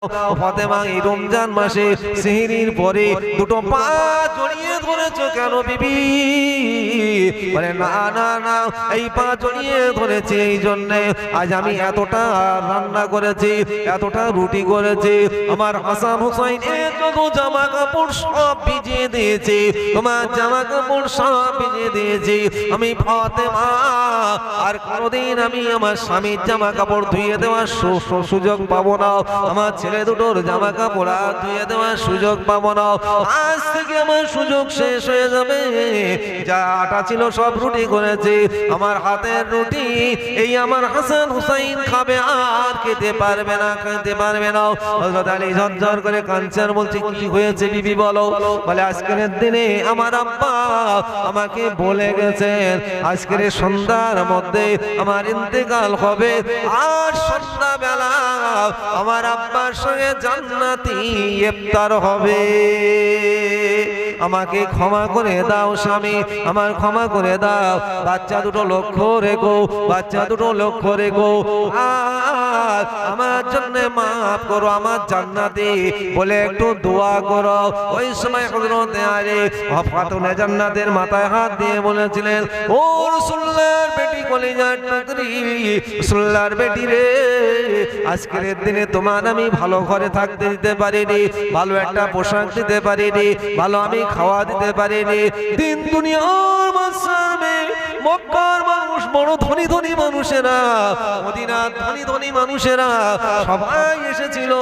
ফাতেমা এই রমজান মাসে সেহরির পরে দুটো পা জড়িয়ে ধরেছো কেন বিবি? বলে না না না, এই পা জড়িয়ে ধরেছে এই জন্য আজ আমি এতটা রান্না করেছি, এতটা রুটি করেছি, আমার হাসান হুসাইনের যত জামা কাপড় সব ভিজিয়ে দিয়েছি, তোমার জামা কাপড় সব ভিজিয়ে দিয়েছি আমি ফাতেমা। আর কোনোদিন আমি আমার স্বামীর জামা কাপড় ধুয়ে দেওয়ার সুযোগ পাবো না, আমার ছেলে দুটোর জামা কাপড় ধুয়ে দেওয়ার সুযোগ পাবো না। আজ থেকে আমার সুযোগ শেষ হয়ে যাবে। যা আটা ছিল সব রুটি করেছে, আমার হাতের রুটি এই আমার হাসান হুসাইন খাবে, আর খেতে পারবে না, খেতে পারবে না। হযরত আলী ঝরঝর করে কাঁদছেন, বলছে কি হয়েছে বিবি বলো? বলে আজকের দিনে আমার আব্বা আমাকে বলে গেছেন আজকের সন্ধ্যার মধ্যে আমার ইন্তেকাল হবে, আর সন্ধ্যা বেলা আমার আব্বার সঙ্গে জান্নাতি ইফতার হবে। আমাকে ক্ষমা করে দাও স্বামী, আমার ক্ষমা করে দাও। বাচ্চা দুটো লক্ষ্য রেখো, বাচ্চা দুটো লক্ষ্য রেখো, আর আমার জন্য মাফ করো, আমার জান্নাতি বলে একটু দোয়া করো। ওই সময় হযরত আলী খাতুনে জান্নাতের মাথায় হাত দিয়ে বলেছিলেন, ও রাসূলুল্লাহর বেটি, কলিজার টুকরি, রাসূলুল্লাহর বেটি রে, আজকের দিনে তোমার আমি ভালো ঘরে থাকতে দিতে পারিনি, ভালো একটা পোশাক দিতে পারিনি, ভালো আমি খাওয়া দিতে পারিনি। দিন দুনিয়ার মাঝখানে মক্কার মানুষ, বড় ধনী ধনী মানুষেরা, মদিনার ধনী ধনী মানুষেরা সবাই এসেছিল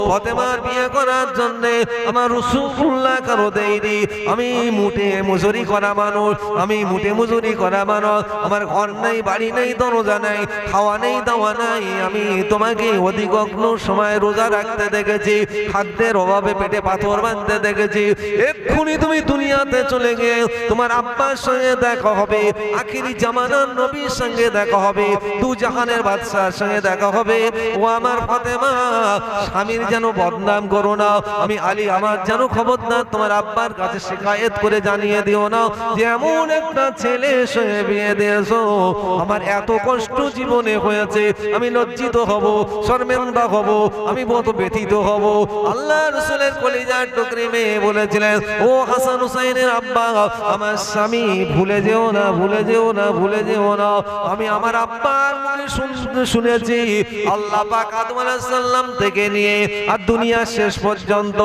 ফাতেমার বিয়ে করার জন্য। আমার রাসূলুল্লাহ কারো দেয়নি, আমি মুটে মজুরি করা মানুষ, আমি মুটে মজুরি করা মানুষ, আমার ঘর নেই, বাড়ি নেই, দরজা নেই, খাওয়া নেই, দাওয়া নাই। আমি তোমাকে অধিকগ্ন সময় রোজা রাখতে দেখেছি, খাদ্যের অভাবে পেটে পাথর বাঁধতে দেখেছি। এক্ষুনি তুমি দুনিয়াতে চলে গিয়ে তোমার আব্বার সঙ্গে দেখা হবে, আখিরি জামানার নবীর সঙ্গে দেখা হবে, দু জাহানের বাদশার সঙ্গে দেখা হবে। ও আমার ফাতেমা, স্বামীর যেন বদনাম করো না, আমি আলী আমার যেন খবরদার তোমার আব্বার কাছে শিকায়েত করে জানিয়ে দিও না যে এমন একটা ছেলে সঙ্গে বিয়ে দিয়েছো। আমার এত কষ্ট জীবনে হয়েছে, আমি লজ্জিত হব, শর্মিন্দা হব, আমি বহুত ব্যথিত হব। আল্লাহ রাসূলের কলিজার টুকরি মেয়ে বলেছিলেন, ও হাসান হুসাইনের আব্বা, আমার স্বামী ভুলে যেও না, ভুলে যেও না, ভুলে যেও না। আমি আমার আব্বার মুখে শুনেছি আল্লাহ পাক আদম আলাইহিস সালাম থেকে নিয়ে আর দুনিয়ার শেষ পর্যন্ত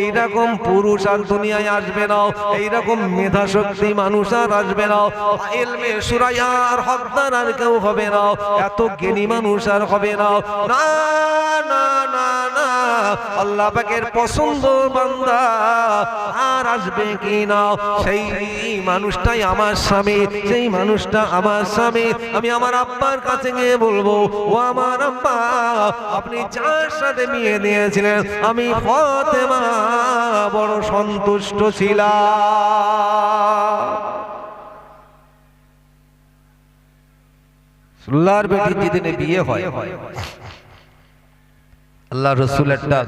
এইরকম পুরুষ আর দুনিয়ায় আসবে না, এইরকম মেধা শক্তি মানুষ আর আসবে না, ইলমে সুরাইয়ার হকদার আর কেউ হবে না, এত জ্ঞানী মানুষ আর হবে না। না না না না, আল্লাহ পাকের পছন্দ বান্দা আর আসবে কি না, সেই মানুষটাই আমার স্বামী, সেই মানুষটা আমার স্বামী। আমি আমার আব্বার কাছে গিয়ে বলবো, ও আমার আব্বা, আপনি যার সাথে বিয়ে দিয়েছিলেন আমি ফাতেমা বড় সন্তুষ্ট ছিলাম। আল্লাহর বেটির যেদিনে বিয়ে হয়, আল্লাহ রাসূল একটা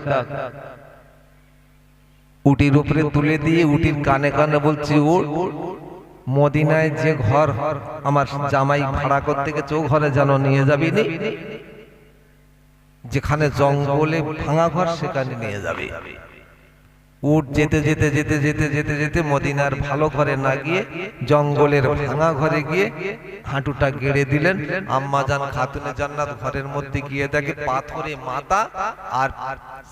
উটির উপরে তুলে দিয়ে উটির কানে কানে বলছে, ও মদিনায় যে ঘর আমার জামাই ভাড়া করতে গেছে, ও ঘরে যেন নিয়ে যাবি নি, যেখানে জঙ্গলে ভাঙা ঘর সেখানে নিয়ে যাবি। উট যেতে যেতে যেতে যেতে যেতে যেতে মদিনার ভালো ঘরে না গিয়ে জঙ্গলের ভাঙা ঘরে গিয়ে হাঁটুটা গেড়ে দিলেন। আম্মা জান খাতুনে জান্নাত ঘরের মধ্যে গিয়ে দেখে পাথরে মাথা আর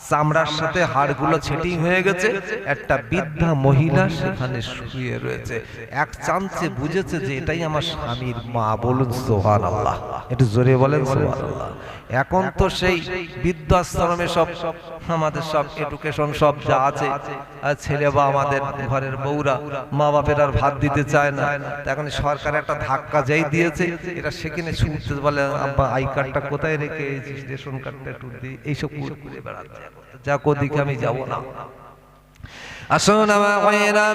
চামড়ার সাথে হাড়গুলো ছেটিং হয়ে গেছে, একটা বৃদ্ধা মহিলা সেখানে শুয়ে রয়েছে। এক চান্সে বুঝেছে যে এটাই আমার স্বামীর মা। বলুন সুবহানাল্লাহ, একটু জোরে বলেন সুবহানাল্লাহ। এখন তো সেই বৃদ্ধাশ্রমে সব আমাদের সব এডুকেশন সব যা আছে, ছেলে বা আমাদের ঘরের বউরা মা বাপের আর ভাত দিতে চায় না, এখন সরকার একটা ধাক্কা যেই দিয়েছে, এটা সেখানে ছুটতে বলে, আব্বা আই কার্ডটা কোথায় রেখে এসেছিস, রেশন কার্ডটা একটু দি, এইসব করে বেড়াচ্ছে। যা কোদিকে আমি যাব না। আসুন আমার ভাইয়েরা,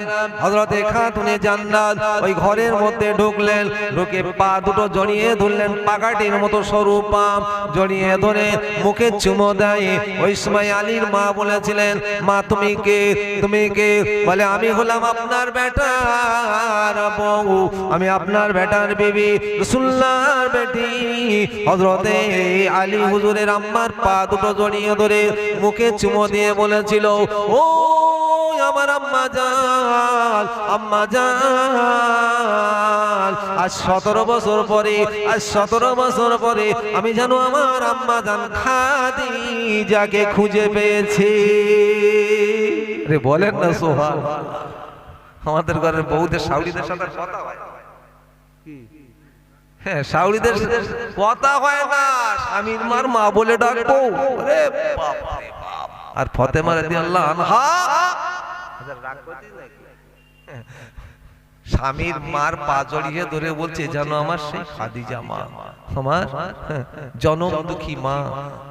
হযরতে খাতুনে জান্নাত ওই ঘরের মধ্যে ঢুকলেন, ঢুকে পা দুটো জড়িয়ে ধরলেন, পাকাটির মতো সরু পা জড়িয়ে ধরে মুখে চুমো দেয়। ওই সময় আলীর মা বলেছিলেন, মা তুমি কে, তুমি কে? বলে আমি হলাম আপনার বেটার বউ, আমি আপনার বেটার বিবি, রাসূলুল্লাহর বেটি। হযরতে আলী হুজুরের আম্মার পা দুটো জড়িয়ে ধরে মুখে চুমো দিয়ে বলেছিল, ও আমার আম্মা জান, আম্মা জান, আজ 17 বছর পরে, আজ 17 বছর পরে আমি যেন আমার আম্মা জান খাদিজাকে খুঁজে পেয়েছি। রে বলেন না সুবহানাল্লাহ। আমাদের ঘরের বউদের শাশুড়িদের সাথে কথা হয়, হ্যাঁ শাশুড়িদের কথা হয় না, স্বামীর মার মা বলে ডাকবো। আরে বাপ রে বাপ। আর ফাতেমা রাদিয়াল্লাহু আনহা স্বামীর মার পা জড়িয়ে ধরে বলছে, যেন আমার সেই খাদিজা মা, আমার জনম দুঃখী মা,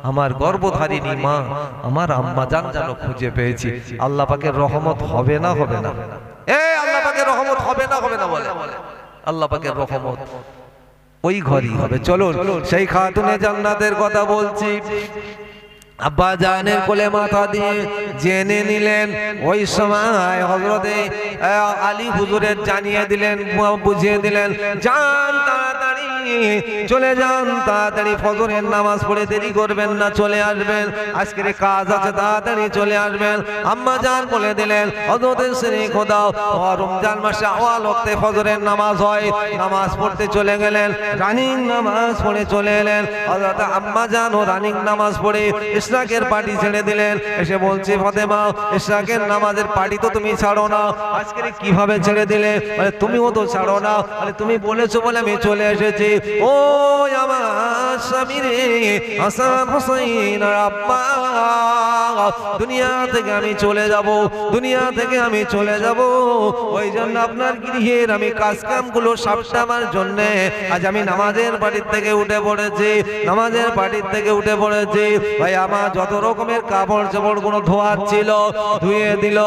আমার গর্ভধারিণী মা, আমার আম্মা জান যেন খুঁজে পেয়েছি। আল্লাহ পাকের রহমত হবে না হবে না? আল্লাহ পাকের রহমত হবে না হবে না? বলে আল্লাহ পাকের রহমত ওই ঘরই হবে। চলুন সেই খাতুনে জান্নাতের কথা বলছি। আব্বা জানের কোলে মাথা দিয়ে জেনে নিলেন। ওই সময় হযরতে আলী হুজুরের জানিয়ে দিলেন, বুঝিয়ে দিলেন, যান তাড়াতাড়ি চলে যান, তাড়াতাড়ি ফজরের নামাজ পড়ে দেরি করবেন না, চলে আসবেন, আজকের কাজ আছে, তাড়াতাড়ি চলে আসবেন। আম্মা জান বলে দিলেন, হযরতের শ্রী খোদা রমজান মাসে আওয়াল ওয়াক্তে ফজরের নামাজ হয়, নামাজ পড়তে চলে গেলেন, রানিং নামাজ পড়ে চলে এলেন। হযরত আম্মা জান ও রানিং নামাজ পড়ে ইশরাকের পার্টি ছেড়ে দিলেন। এসে বলছে, ফাতেমা ইশরাকের নামাজের পার্টি তো তুমি ছাড়ো না, আজকে কিভাবে ছেড়ে দিলে? বলে তুমিও তো ছাড়ো না। বলে তুমি বলেছো বলে আমি চলে এসেছি। ও আমার স্বামী রে, হাসান হুসাইন আব্বা, দুনিয়া থেকে আমি চলে যাব, দুনিয়া থেকে আমি চলে যাব। ওই জন্য আপনার গৃহের আমি কাজ কামগুলো সাবধানের জন্য আজ আমি নামাজের পার্টির থেকে উঠে পড়েছি, নামাজের পার্টির থেকে উঠে পড়েছি। ভাই আমার যত রকমের কাপড় চোপড় গুলো ধোয়ার ছিল ধুয়ে দিল,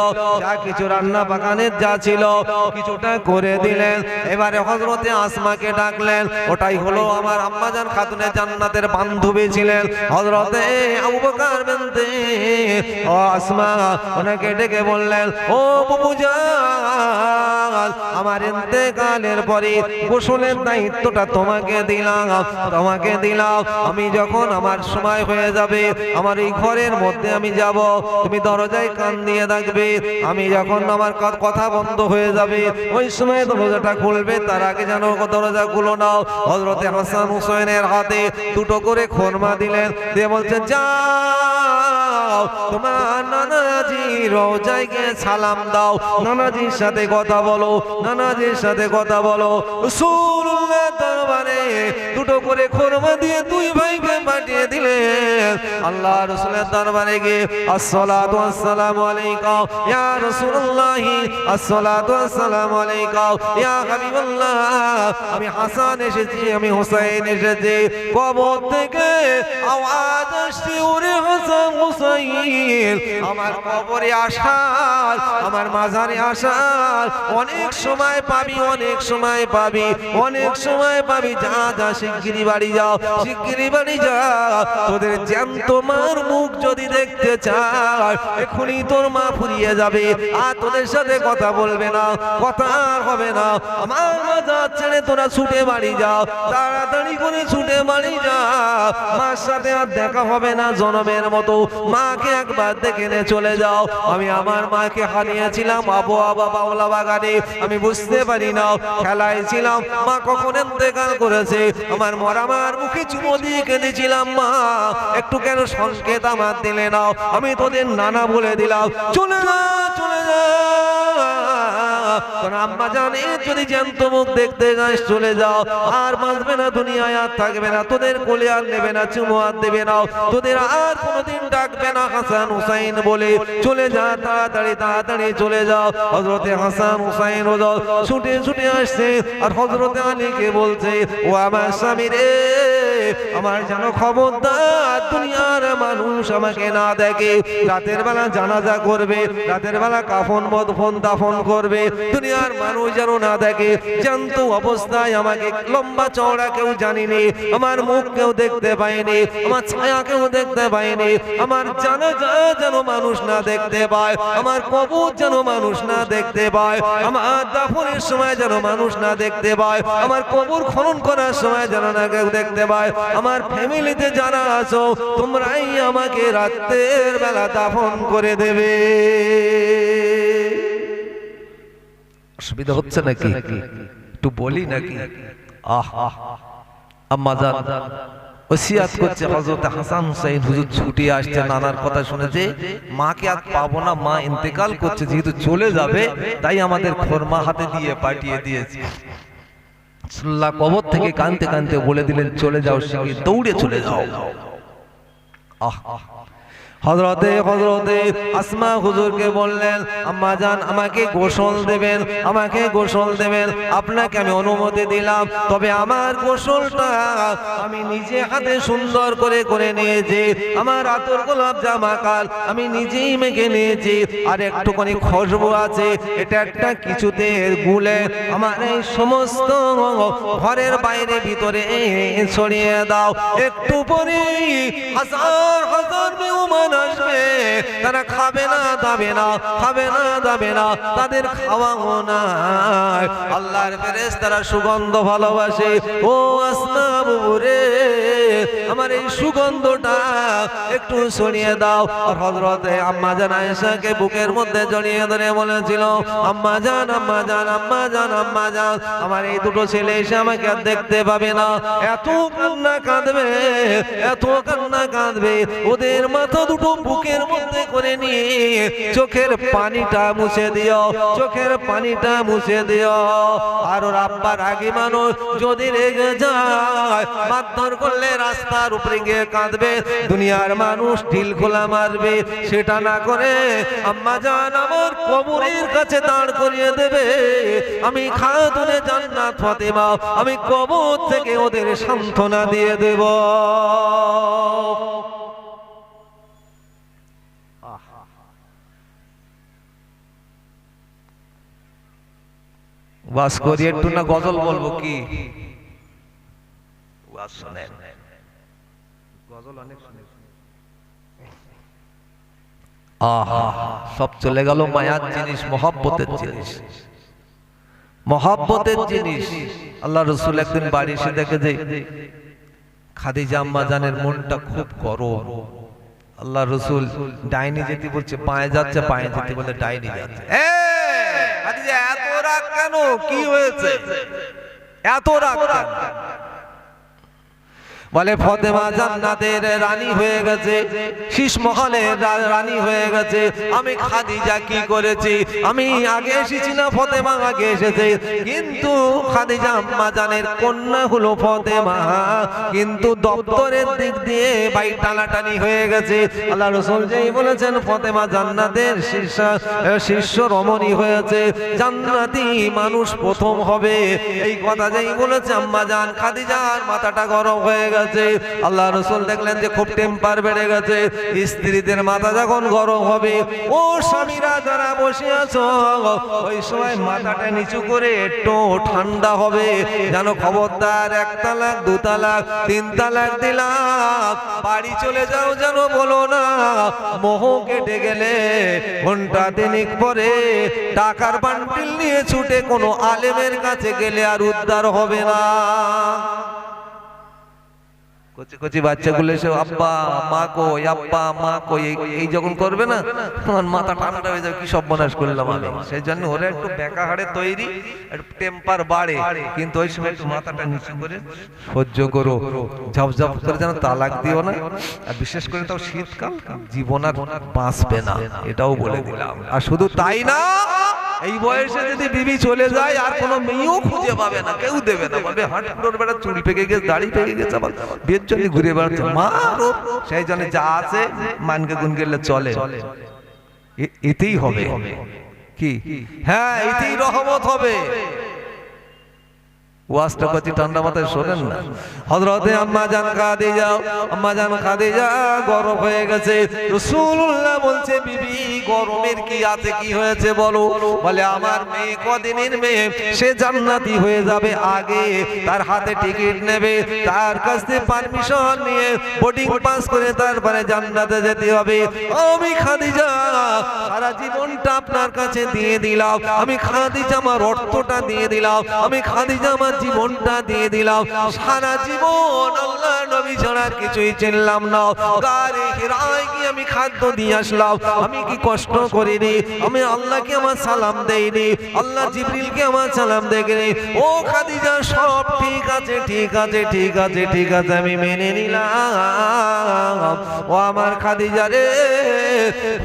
যা কিছু রান্না বাগানের যা ছিল কিছুটা করে দিলেন। এবারে হযরতে আসমাকে ডাকলেন, ওটাই হলো আমার আম্মাজান খাতুনে জান্নাতের বান্ধবী ছিলেন হযরতে আবু বকর বিনতে ও আসমা। ওনাকে ডেকে বললেন, ও বাবুজান, আমার ইন্তেকালের পরে গোসলের দায়িত্বটা তোমাকে দিলাম, তোমাকে দিলাম। আমি যখন আমার সময় হয়ে যাবে, আমার এই ঘরের মধ্যে আমি যাব, তুমি দরজায় কান দিয়ে থাকবে। আমি যখন আমার কথা বন্ধ হয়ে যাবে, ওই সময় দরজাটা খুলবে, তার আগে যেন দরজা খুলো নাও। হযরতে হাসান হুসাইনের হাতে দুটো করে খোরমা দিলেন, দিয়ে বলছেন, যাও তোমার নানাজি রওজায় গিয়ে সালাম দাও, নানাজির সাথে কথা বলো, নানাজির সাথে কথা বলো। রাসূলুল্লাহ দরবারে দুটো করে খোরমা দিয়ে দুই ভাইকে পাঠিয়ে দিলেন। আল্লাহ রাসূলের দরবারে গিয়ে, আসসালাতু ওয়াসসালামু আলাইকা ইয়া রাসূলুল্লাহ, আসসালাতু ওয়াসসালামু আলাইকা ইয়া হাবিবাল্লাহ। আমি হাসান এসেছি, আমি হুসাইন এসেছি। কবর থেকে আওয়াজ আসছে, ওরে হাসান হুসাইন, আমার কবরে আসার, আমার মাজারে আসার অনেক সময় পাবি, অনেক সময় পাবি, অনেক সময় পাবি। যা যা শিগগিরই বাড়ি যাও, শিগগিরই বাড়ি যাও। তোদের জ্যান্ত মার মুখ যদি দেখতে চাস, এখনই তোর মা ফুরিয়ে যাবে, আর তোদের সাথে কথা বলবে না, কথা আর হবে না। আমার মাজার ছেড়ে তোরা ছুটে বাড়ি যাও, তাড়াতাড়ি করে ছুটে বাড়ি যাও। মার সাথে আর দেখা হবে না জনমের মতো, মাকে একবার দেখে নে চলে যাও। আমি আমার মাকে হারিয়েছিলাম আবহাওয়া বাউলা বাগানে, আমি বুঝতে পারি না, খেলায় ছিলাম, মা কখন ইন্তেকাল করেছে। আমার মরা মার মুখে চুমো দিয়ে কেঁদেছিলাম, মা একটু কেন সংকেত আমার দিলে না? আমি তোদের নানা বলে দিলাম, চলে যা, চলে যা। তোর আম্মা জানে যদি জ্যান্ত মুখ দেখতে যাস, চলে যাও, আর বাঁচবে না দুনিয়ায়, আর থাকবে না, তোদের কোলে আর নেবে না, চুমো আর দেবে না, তোদের আর কোনোদিন ডাকবে না হাসান হুসাইন বলে। চলে যা, তাড়াতাড়ি তাড়াতাড়ি চলে যাও। হযরতে হাসান হুসাইন ছুটে ছুটে আসছে, আর হযরতে আলীকে বলছে, ও আমার স্বামী রে, আমার যেন খবরদার দুনিয়ার মানুষ আমাকে না দেখে। রাতের বেলা জানাজা করবে, রাতের বেলা কাফন বদফন দাফন করবে, দুনিয়ার মানুষ যেন না দেখে। জ্যান্ত অবস্থায় আমাকে লম্বা চওড়া কেউ জানিনি, আমার মুখ কেউ দেখতে পায়নি, আমার ছায়া কেউ দেখতে পায়নি। আমার জানাজা যেন মানুষ না দেখতে পায়, আমার কবর যেন মানুষ না দেখতে পায়, আমার দাফনের সময় যেন মানুষ না দেখতে পায়, আমার কবর খনন করার সময় যেন না কেউ দেখতে পায়। আমার ফ্যামিলিতে যারা আছো তোমরাই আমাকে রাতের বেলা দাফন করে দেবে। অসুবিধা হচ্ছে নাকি? একটু বলি নাকি? আম্মাজান ওসিয়াত করছে, হযরত হাসান হুসাইন হুজুর ছুটে আসছে, নানার কথা শুনেছে, মাকে আর পাবো না, মা ইন্তেকাল করছে, যেহেতু চলে যাবে তাই আমাদের খোরমা হাতে দিয়ে পাঠিয়ে দিয়েছে। সুল্লাহ কবর থেকে কাঁদতে কাঁদতে বলে দিলেন, চলে যাও, শিগগির দৌড়ে চলে যাও। হযরতে আসমা হুজুরকে বললেন, আম্মা জান আমাকে গোসল দেবেন, আমাকে গোসল দেবেন। আপনাকে আমি অনুমতি দিলাম, তবে আমার গোসলটা আমি নিজে হাতে সুন্দর করে করে নিয়েছি। আমার আতর গোলাপ জামা কাল আমি নিজেই মেখে নিয়েছি, আর একটুখানি খুশবু আছে, এটা একটা কিছুতে গুলে আমার এই সমস্ত ঘরের বাইরে ভিতরে ছড়িয়ে দাও। একটু পরে হাজার হাজার মেহমান আসবে, তারা খাবে না দাবে না, খাবে না দাবে না, তাদের খাওয়াও না। আল্লাহর ফেরেশতারা সুগন্ধ ভালোবাসে। ও আসমা বুবু রে, আমার এই সুগন্ধটা একটু ছড়িয়ে দাও। আর হযরতে আম্মা জান আয়েশাকে বুকের মধ্যে জড়িয়ে ধরে বলেছিল, আম্মা জান আম্মা জান আম্মা জান আম্মা জান, আমার এই দুটো ছেলে এসে আমাকে আর দেখতে পাবে না। এত কান্না কাঁদবে, এত কান্না কাঁদবে, ওদের মাথা দুটো বুকের মধ্যে করে নিয়ে চোখের পানিটা মুছে দিও, চোখের পানিটা মুছে দিও। আর ওর আব্বার আগে মানুষ যদি রেগে যায়, মারধর করলে রাস্তার উপরে গিয়ে কাঁদবে, দুনিয়ার মানুষ ঢিল খোলা মারবে, সেটা না করে আম্মা জান আমার কবরের কাছে দাঁড় করিয়ে দেবে। আমি খাতুনে জান্নাত ফাতেমা, আমি কবর থেকে ওদের সান্ত্বনা দিয়ে দেব। ওয়াজ করি একটু না গজল বলবো কি? ওয়াজ শুনেন, গজল অনেক শুনেন। আহা, সব চলে গেল মায়ার জিনিস, মহব্বতের জিনিস, মহব্বতের জিনিস। আল্লাহ রাসূল একদিন বাড়ি এসে দেখে যে খাদিজা আম্মা জানের মনটা খুব গরম। আল্লাহ রাসূল ডাইনি যেতে বলছে, পায়ে যাচ্ছে, পায়ে যেতে বলে ডাইনি যাচ্ছে। খাদিজা এত রাগ কেন? কি হয়েছে? এত রাগ কেন? বলে ফাতেমা জান্নাতের রানী হয়ে গেছে, শীষ মহলের রানী হয়ে গেছে। আমি খাদিজা কি করেছি? আমি আগে এসেছি না ফাতেমা আগে এসেছে, কিন্তু খাদিজা আম্মা জানের কন্যা হলো ফাতেমা, কিন্তু দপ্তরের দিক দিয়ে ভাই টানাটানি হয়ে গেছে। আল্লাহ রাসূল যেই বলেছেন ফাতেমা জান্নাতের শীর্ষ রমণী হয়েছে, জান্নাতি মানুষ প্রথম হবে, এই কথা যেই বলেছে আম্মা জান খাদিজার মাথাটা গরম হয়ে গেছে। আল্লাহ রাসূল দেখলেন যে খুব টেম্পার বেড়ে গেছে। স্ত্রীদের মাথা যখন গরম হবে, ও স্বামীরা যারা বসে আছো, ওই সময় মাথাটা নিচু করে একটু ঠান্ডা হবে, যেন খবরদার 1 তালাক 2 তালাক 3 তালাক দিলাম, বাড়ি চলে যাও যেন বলো না। মোহ কেটে গেলে ঘন্টা দিনিক পরে টাকার বান্ডিল নিয়ে ছুটে কোনো আলেমের কাছে গেলে আর উদ্ধার হবে না। কচি কচি বাচ্চাগুলো এসে আব্বা মা কই, আব্বা মা কই, এই যখন করবে না, তোমার মাথা ঠান্ডা হয়ে যাবে, কি সর্বনাশ করলাম আমি। সেই জন্য ওরা একটু বেকা হাড়ে তৈরি, একটু টেম্পার বাড়ে, কিন্তু ওই সময় একটু মাথাটা নিচু করে সহ্য করো, ঝপঝপ করে যেন তালাক দিও না। আর বিশেষ করে তাও শীতকাল, জীবন আর বাঁচবে না, এটাও বলে দিলাম। আর শুধু তাই না, এই বয়সে যদি বিবি চলে যায় আর কোনো মেয়েও খুঁজে পাবে না, কেউ দেবে না, বলবে হাঁটুর বেড়া চুল পেকে গেছে, দাড়ি পেকে গেছে, আবার বিয়ের জন্য ঘুরে বেড়াচ্ছে মারো। সেই জন্য যা আছে মানকে গুন গেলে চলে, এতেই হবে কি? হ্যাঁ, এতেই রহমত হবে। ওয়াজটা করছি ঠান্ডা মাথায় শোনেন না। হযরতে আম্মা জান খাদিজা গরম হয়ে গেছে। রাসূলুল্লাহ বলছে বিবি গরমের কি আছে, কি হয়েছে বলো। বলে আমার মেয়ে কদিনের মেয়ে, সে জান্নাতি হয়ে যাবে, আগে তার হাতে টিকিট নেবে, তার কাছ থেকে পারমিশন নিয়ে বোর্ডিং পাস করে তারপরে জান্নাতে যেতে হবে। আমি খাদিজা সারা জীবনটা আপনার কাছে দিয়ে দিলাম, আমি খাদিজা আমার অর্থটা দিয়ে দিলাম, আমি খাদিজা আমার জীবনটা দিয়ে দিলাম, সারা জীবন আল্লাহ নবী ছাড়ার কিছুই চিনলাম না, গারে হিরায় কি আমি খাদ্য দিয়ে আসলাম, আমি কি কষ্ট করিনি, আমি আল্লাহকে আমার সালাম দেইনি, আল্লাহ জিবরিলকে আমার সালাম দেইনি। ও খাদিজা সব ঠিক আছে, ঠিক আছে, ঠিক আছে, ঠিক আছে, আমি মেনে নিলাম। ও আমার খাদিজা রে,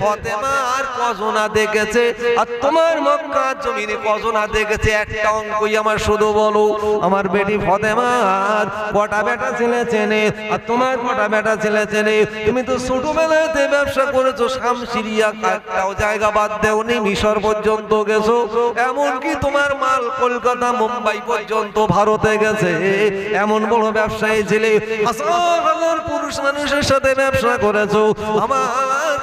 ফাতেমা আর কজনা দেখেছে আর তোমার মক্কার জমিনে কজনা দেখেছে, একটা অঙ্কই আমার শুধু বলো। আমার বেটি ফাতেমার কটা বেটা ছেলে চেনে আর তোমার কটা বেটা ছেলে চেনে? তুমি তো ছোটবেলাতে ব্যবসা করেছো, শামসিরিয়া একটাও জায়গা বাদ দেওনি, মিশর পর্যন্ত গেছো, এমনকি তোমার মাল কলকাতা মুম্বাই পর্যন্ত ভারতে গেছে। এমন বড় ব্যবসায়ী ছিলে, হাজার হাজার পুরুষ মানুষের সাথে ব্যবসা করেছো। আমার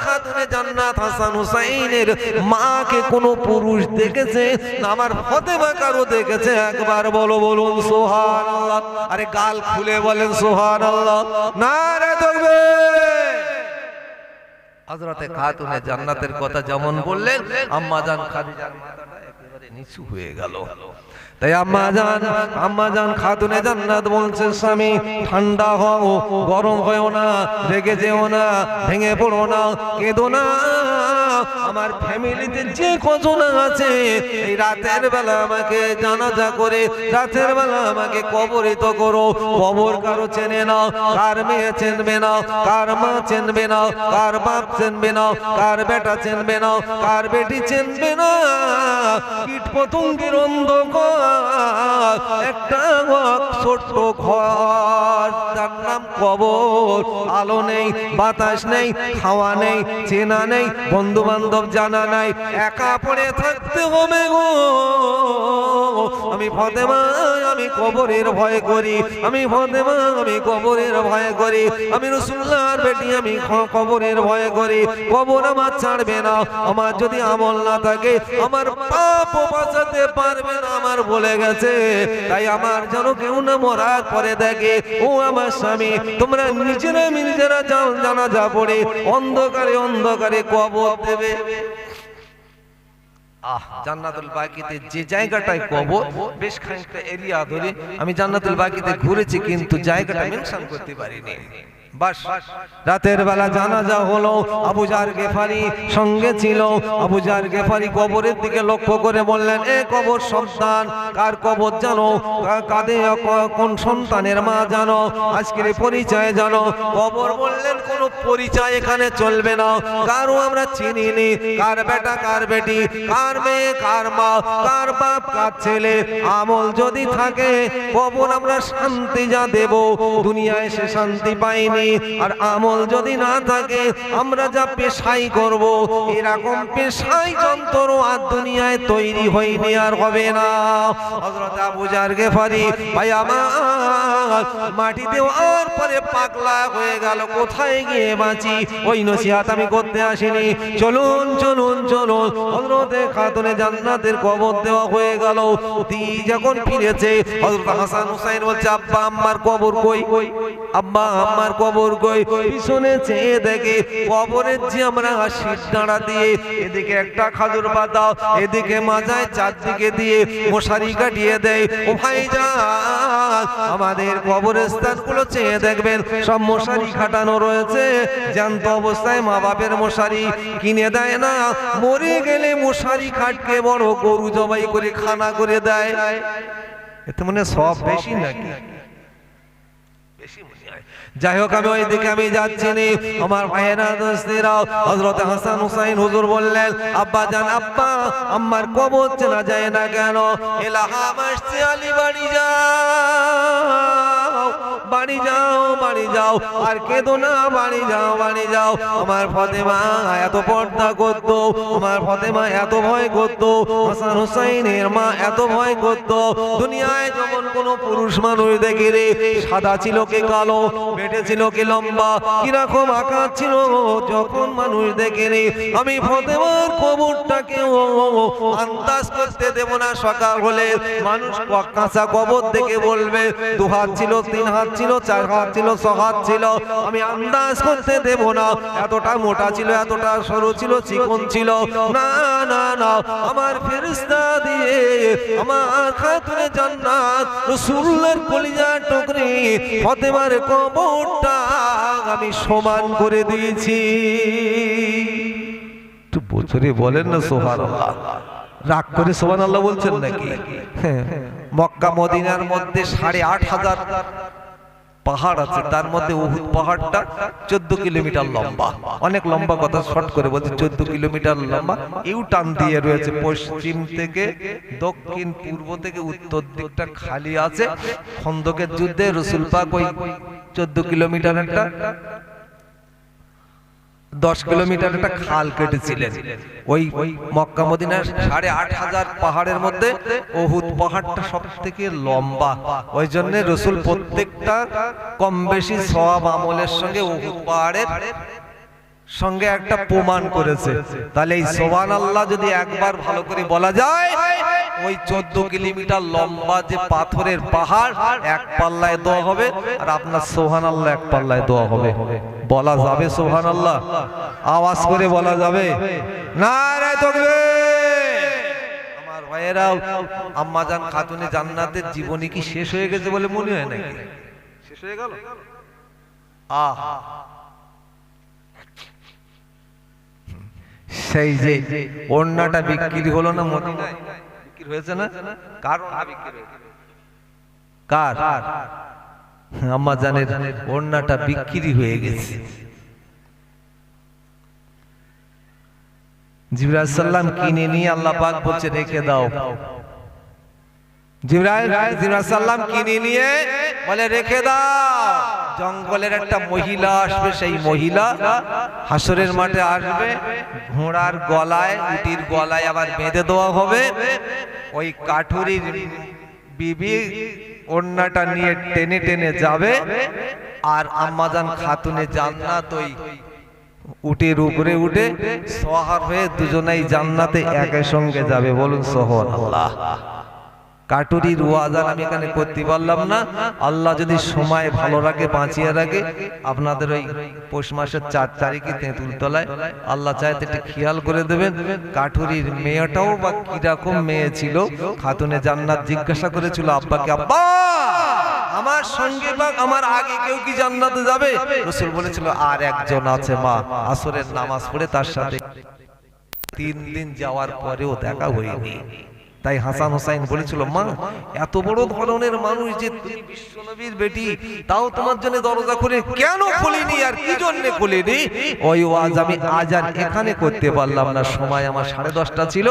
খাতুনে জান্নাত হাসান হুসাইনের মাকে কোনো পুরুষ দেখেছে না আমার ফাতেমা কারো দেখেছে? একবার বলো, বলুন সুবহানাল্লাহ। আরে গাল খুলে বলেন সুবহানাল্লাহ, নারে তাকবীর। হযরতে খাতুনে জান্নাতের কথা যেমন বললেন, আম্মা জান খাদিজার মাথাটা একেবারে নিচু হয়ে গেল। তাই আম্মা জান খাতুনে জান্নাত বলছেন, স্বামী ঠান্ডা হও, গরম হয়েও না, রেগে যেও না, ভেঙে পড়ো না, কেঁদো না। আমার ফ্যামিলিতে যে কজন আছে এই রাতের বেলা আমাকে জানাজা করে রাতের বেলা আমাকে কবরিত করো। কবর কারো চেনে না, কার মেয়ে চেনবে না, কার মা চেনবে না, কার বাপ চেনবে না, কার বেটা চেনবে না, কার বেটি চেনবে না। কীট পতঙ্গের অন্ধকার একটা ছোট্ট ঘর, তার নাম কবর। আলো নেই, বাতাস নেই, খাওয়া নেই, চেনা নেই, বন্ধু বান্ধব জানা নাই, একা পড়ে থাকতে হবে গো। আমি ফাতেমা, আমি কবরের ভয় করি, আমি ফাতেমা, আমি কবরের ভয় করি, আমি রাসূলুল্লাহর বেটি, আমি কবরের ভয় করি। কবর আমার ছাড়বে না, আমার যদি আমল না থাকে আমার পাপও বাঁচাতে পারবে না, আমার বলে গেছে। তাই আমার যেন কেউ না মরার পরে দেখে, ও আমার স্বামী তোমরা নিজেরা যাও জানাজা পড়ে অন্ধকারে অন্ধকারে কবর দেবে। জান্নাতুল বাকিতে যে জায়গাটায় কবর, বেশ খানিকটা এরিয়া ধরে আমি জান্নাতুল বাকিতে ঘুরেছি, কিন্তু জায়গাটা মেনশন করতে পারিনি। বাস রাতের বেলা জানাজা হলো, আবু জার গেফারি সঙ্গে ছিল। আবু জার গেফারি কবরের দিকে লক্ষ্য করে বললেন, এ কবর সন্তান, কার কবর জানো? কাঁদে কোন সন্তানের মা জানো? আজকের পরিচয় জানো? কবর বললেন, কোনো পরিচয় এখানে চলবে না, কারো আমরা চিনিনি, কার বেটা কার বেটি, কার মেয়ে কার মা, কার বাপ কার ছেলে। আমল যদি থাকে কবর আমরা শান্তি যা দেব, দুনিয়ায় সে শান্তি পাইনি। আর আমল যদি না থাকে আমরা যা পেশাই করব, এরকম পেশাই যন্ত্র আর দুনিয়ায় তৈরি হয়নি, আর হবে না। হযরত আবু জার গেফারি ভাই আমার মাটি দেওয়ার পরে পাগলা হয়ে গেল, কোথায় গিয়ে বাঁচি, ওই নসিহত আমি করতে আসিনি। চলুন চলুন চলুন। হযরতে খাতুনে জান্নাতের কবর দেওয়া হয়ে গেল। দি যখন ফিরেছে, হযরত হাসান হুসাইন বলছে, আব্বা আম্মার কবর কই? আব্বা আম্মার কবর কই? পিছনে চেয়ে দেখে কবরের যে আমরা শীত দাঁড়া দিয়ে এদিকে একটা খাজুর পাতা, এদিকে মাজায় চারদিকে দিয়ে মশারি কাটিয়ে দেয়। ও ভাইজান, আমাদের কবরস্থানগুলো চেয়ে দেখবেন সব মশারি খাটানো রয়েছে। জ্যান্ত অবস্থায় মা বাপের মশারি কিনে দেয় না, মরে গেলে মশারি খাটকে বড় গরু জবাই করে খানা করে দেয়। এতে মনে সব বেশি নাকি? যাই হোক, আমি ওই দিকে আমি যাচ্ছি নি। আমার ভাইয়েরা দোস্তেরা, হযরত হাসান হুসাইন হুজুর বললেন, আব্বা জান, আব্বা আম্মার কবর চেনা যায় না কেন? এলাহাবাদ আলী বাড়ি যাও, বাড়ি যাও বাড়ি যাও, আর কেঁদো না, বাড়ি যাও বাড়ি যাও। আমার ফাতেমা এত পর্দা করতো, আমার ফাতেমা এত ভয় করতো, হাসান হুসাইনের মা এত ভয় করতো। দুনিয়ায় যখন কোনো পুরুষ মানুষ দেখে রে, সাদা ছিল কে কালো, বেটে ছিল কে লম্বা, কিরকম আকার ছিল, যখন মানুষ দেখে রে, আমি ফাতেমার কবরটাকেও আন্দাজ করতে দেব না। সকাল হলে মানুষ কাঁচা কবর দেখে বলবে 2 হাত ছিল, 3 হাত ছিল, 4 হাত ছিল, 6 হাত ছিল, আমি আন্দাজ করতে দেব না এতটা মোটা ছিল, এতটা সরু ছিল, চিকন ছিল। না না না, আমার ফেরেশতা দিয়ে আমার খাতুনে জান্নাত রাসূলুল্লাহর কলিজার টুকরি ফাতেমার কবরটা আমি সমান করে দিয়েছি। একটু বছরে বলেন না সুবহানাল্লাহ। রাগ করে সুবহানাল্লাহ বলছেন নাকি? মক্কা মদিনার মধ্যে 8,500 পাহাড় আছে, তার মধ্যে উহুদ পাহাড়টা 14 কিলোমিটার লম্বা। অনেক লম্বা কথা শর্ট করে বলছি, 14 কিলোমিটার লম্বা। ইউ টার্ন দিয়ে রয়েছে, পশ্চিম থেকে দক্ষিণ, পূর্ব থেকে উত্তর দিকটা খালি আছে। খন্দকের যুদ্ধে রাসূল পাক ওই 14 কিলোমিটার একটা 10 কিলোমিটার একটা খাল কেটেছিলেন। ওই মক্কা মদিনার 8,500 পাহাড়ের মধ্যে উহুদ পাহাড়টা সবথেকে লম্বা। ওই জন্য রাসূল প্রত্যেকটা কম বেশি সওয়াব আমলের সঙ্গে উহুদ পাহাড়ের সঙ্গে একটা প্রমাণ করেছে। তাহলে এই সুবহানাল্লাহ যদি একবার ভালো করে বলা যায়, ওই 14 কিলোমিটার লম্বা যে পাথরের পাহাড় এক পাল্লায় দোয়া হবে, আর আপনার সুবহানাল্লাহ এক পাল্লায় দোয়া হবে। বলা যাবে সুবহানাল্লাহ? আওয়াজ করে বলা যাবে? নারে তাকবীর! আমার ভাইয়েরাও, আম্মাজান খাতুনে জান্নাতের জীবনী কি শেষ হয়ে গেছে বলে মনে হয় নাকি? শেষ হয়ে গেল? আহা, সেই যে ওড়নাটা বিক্রি হলো না মদিনায়, বিক্রি হয়েছে না? কার ওড়না বিক্রি হয়েছে? কার? আম্মা জানের ওড়নাটা বিক্রি হয়ে গেছে। জিবরাইল সাল্লাম কিনে নিয়ে আল্লাহ পাক বলছে রেখে দাও। জিবরাইল সাল্লাম কিনে নিয়ে বলে রেখে দাও। জঙ্গলের একটা মহিলা আসবে, সেই মহিলা হাসরের মাঠে আসবে, ঘোড়ার গলায়, উটির গলায় আবার বেঁধে দেওয়া হবে। ওই কাঠুরির বিবি ওড়নাটা নিয়ে টেনে টেনে যাবে, আর আম্মাজান খাতুনে জান্নাত ওই উটের উপরে উঠে সওয়ার হয়ে দুজনেই জান্নাতে একই সঙ্গে যাবে। বলুন সুবহানাল্লাহ। কাটুরির ওয়াজান আমি এখানে করতে পারলাম না। আল্লাহ যদি সময় ভালো রাখে, বাঁচিয়ে রাখে, আপনাদের ওই পৌষ মাসের 4 তারিখে তেঁতুলতলায় আল্লাহ চাইতে একটু খেয়াল করে দেবেন। কাঠুরির মেয়েটাও বা কিরকম মেয়ে ছিল, খাতুনে জান্নাত জিজ্ঞাসা করেছিল আব্বাকে, আব্বা আমার সঙ্গে বা আমার আগে কেউ কি জান্নাতে যাবে? রাসূল বলেছিল আর একজন আছে মা, আসরের নামাজ পড়ে তার সাথে 3 দিন যাওয়ার পরেও দেখা হয়নি। তাই হাসান হোসাইন বলেছিল, মা এত বড় ধরনের মানুষ যে তুমি বিশ্বনবীর বেটি, তাও তোমার জন্য দরজা খুলে কেন খুলিনি, আর কি জন্য খুলিনি? ওই ওয়াজ আমি আজ আর এখানে করতে পারলাম না, সময় আমার 10:30 ছিল,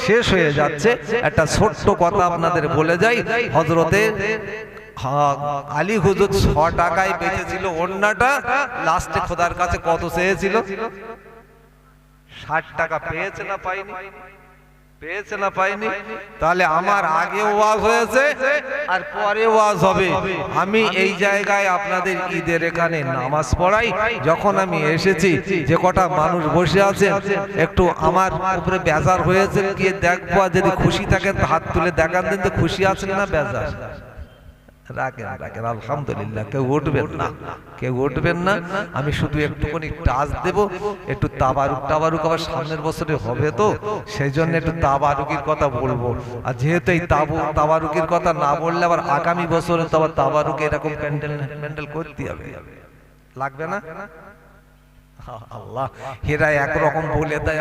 শেষ হয়ে যাচ্ছে। একটা ছোট্ট কথা আপনাদের বলে যাই। হযরতে আলী হুজুর 6 টাকায় বেচেছিল ওড়নাটা, লাস্টে খোদার কাছে কত চেয়েছিল? 60 টাকা। পেয়েছে না পাইনি? পেয়েছে না পাইনি? তাহলে আমার আগে ওয়াজ হয়েছে আর পরে ওয়াজ হবে। আমি এই জায়গায় আপনাদের ঈদের এখানে নামাজ পড়াই, যখন আমি এসেছি যে কটা মানুষ বসে আছেন একটু আমার উপরে বেজার হয়েছে কি দেখবো, যদি খুশি থাকেন হাত তুলে দেখান দিন তো খুশি আছেন না বেজার? রাখেন রাখেন, আলহামদুলিল্লাহ। কেউ উঠবেন না, কেউ উঠবেন না। আমি শুধু একটুখানি টাচ দেব, একটু তাবারুক আবার সামনের বছরে হবে তো, সেই জন্য একটু তাবারুকের কথা বলবো। আর যেহেতু এই তাবারুকের কথা না বললে আবার আগামী বছরে তো আবার তাবারুকে এরকম প্যান্ডেল করতে হবে, লাগবে না? আল্লাহ, এরা একরকম বলে দেয়।